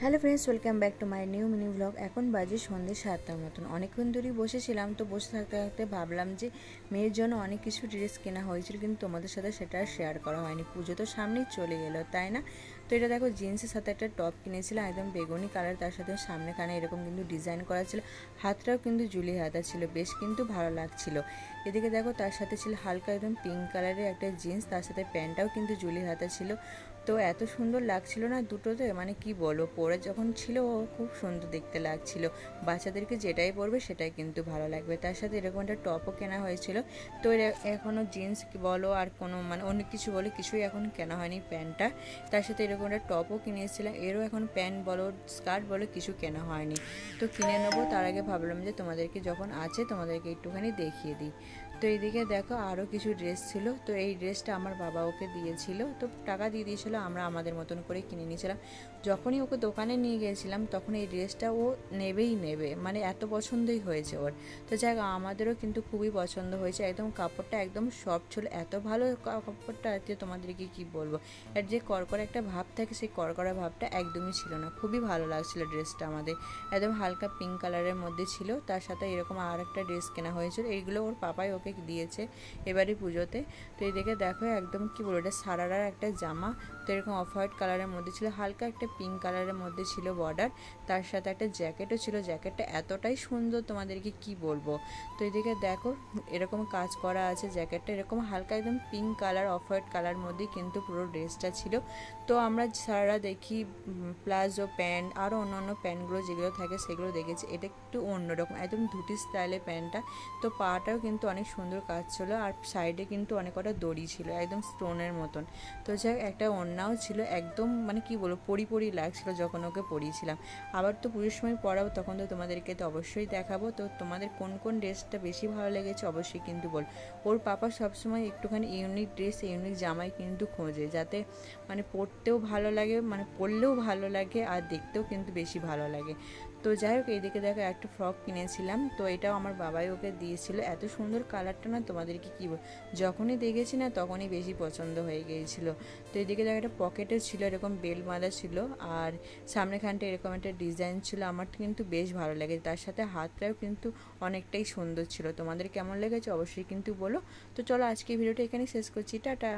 Hello friends, welcome back to my new mini blog. এখন বাজে সন্ধ্যে 7টার মতন। অনেকক্ষণ ধরেই বসেছিলাম, তো বসে থাকতে থাকতে ভাবলাম যে মেয়ের জন্য অনেক কিছু ড্রেস কেনা হয়েছিল, কিন্তু তোমাদের সাথে সেটা আর শেয়ার করা হয়নি। পুজো তো সামনেই চলে গেলো, তাই না? তো এটা দেখো, জিন্সের সাথে একটা টপ কিনেছিলাম, একদম বেগুনি কালার, তার সাথে সামনেখানে এরকম কিন্তু ডিজাইন করা ছিল, হাতটাও কিন্তু জুলি হাতা ছিল, বেশ কিন্তু ভালো লাগছিল। এদিকে দেখো, তার সাথে ছিল হালকা একদম পিঙ্ক কালারের একটা জিন্স, তার সাথে প্যান্টটাও কিন্তু জুলি হাতা ছিল। তো এত সুন্দর লাগছিল না দুটোতে, মানে কি বলবো, পরে যখন ছিল ও খুব সুন্দর দেখতে লাগছিল। বাচ্চাদেরকে যেটাই পরবে সেটাই কিন্তু ভালো লাগবে। তার সাথে এরকম একটা টপও কেনা হয়েছিল। তো এখনও জিন্স বলো আর কোনো মানে অন্য কিছু বলো, কিছুই এখন কেনা হয়নি। প্যান্টটা তার সাথে এরকম একটা টপও কিনেছিলাম, এরও এখন প্যান্ট বলো স্কার্ট বলো কিছু কেনা হয়নি। তো কিনে নেবো, তার আগে ভাবলাম যে তোমাদেরকে যখন আছে তোমাদেরকে একটুখানি দেখিয়ে দিই। তো এইদিকে দেখো আরও কিছু ড্রেস ছিল। তো এই ড্রেসটা আমার বাবা ওকে দিয়েছিল, তো টাকা দিয়ে দিয়েছিল, আমরা আমাদের মতন করে কিনে নিয়েছিলাম। যখনই ওকে দোকানে নিয়ে গিয়েছিলাম তখন এই ড্রেসটা ও নেবেই নেবে, মানে এত পছন্দই হয়েছে ওর। তো যাই হোক, আমাদেরও কিন্তু খুবই পছন্দ হয়েছে। একদম কাপড়টা একদম সফট ছিল, এত ভালো কাপড়টা যে তোমাদেরকে কি বলবো। আর যে কড়কড়া একটা ভাব থাকে, সেই কড়কড়া ভাবটা একদমই ছিল না, খুবই ভালো লাগছিল ড্রেসটা আমাদের। একদম হালকা পিঙ্ক কালারের মধ্যে ছিল, তার সাথে এরকম আর একটা ড্রেস কেনা হয়েছিল। এইগুলো ওর পাপাই ওকে দিয়েছে এবারে পুজোতে। তো এদিকে দেখো একদম কি বলবো, এটা সারারার একটা জামা, তো এরকম অফ হোয়াইট কালারের মধ্যে ছিল, হালকা একটা পিঙ্ক কালারের মধ্যে ছিল বর্ডার, তার সাথে একটা জ্যাকেটও ছিল। জ্যাকেটটা এতটাই সুন্দর তোমাদেরকে কি বলবো। তো এদিকে দেখো এরকম কাজ করা আছে জ্যাকেটটা, এরকম হালকা একদম pink colour off white colour মধ্যেই কিন্তু পুরো ড্রেসটা ছিল। তো আমরা সারা দেখি প্লাজো প্যান্ট আরও অন্য প্যান্টগুলো যেগুলো থাকে সেগুলো দেখেছি, এটা একটু অন্যরকম একদম ধুতি স্টাইলের প্যান্টটা। তো পাটাও কিন্তু অনেক সুন্দর কাজ ছিল, আর সাইডে কিন্তু অনেক কটা দড়ি ছিল একদম স্টোনের মতন। তো যাই একটা ওড়নাও ছিল, একদম মানে কি বলবো পরি লাগছিল যখন ওকে পরিয়েছিলাম। আবার তো পুজোর সময় পরাবো, তখন তো তোমাদেরকে তো অবশ্যই দেখাবো। তো তোমাদের কোন কোন ড্রেসটা বেশি ভালো লেগেছে অবশ্যই কিন্তু বল। ওর পাপা সবসময় একটুখানি ইউনিক ড্রেস ইউনিক জামাই কিন্তু খোঁজে, যাতে মানে পরতেও ভালো লাগে, মানে পরলেও ভালো লাগে আর দেখতেও কিন্তু বেশি ভালো লাগে। তো যাই হোক, এইদিকে দেখো একটা ফ্রক কিনেছিলাম, তো এটাও আমার বাবাই ওকে দিয়েছিল। এত সুন্দর কালারটা না তোমাদেরকে কী বল, যখনই দেখেছি না তখনই বেশি পছন্দ হয়ে গিয়েছিলো। তো এদিকে দেখো একটা পকেটে ছিল, এরকম বেল বাঁধা ছিল, আর সামনেখানটা এরকম একটা ডিজাইন ছিল, আমার কিন্তু বেশ ভালো লাগে। তার সাথে হাতটাও কিন্তু অনেকটাই সুন্দর ছিল। তোমাদের কেমন লেগেছে অবশ্যই কিন্তু বলো। তো চলো আজকে ভিডিওটা এখানে শেষ করছি, টাটা।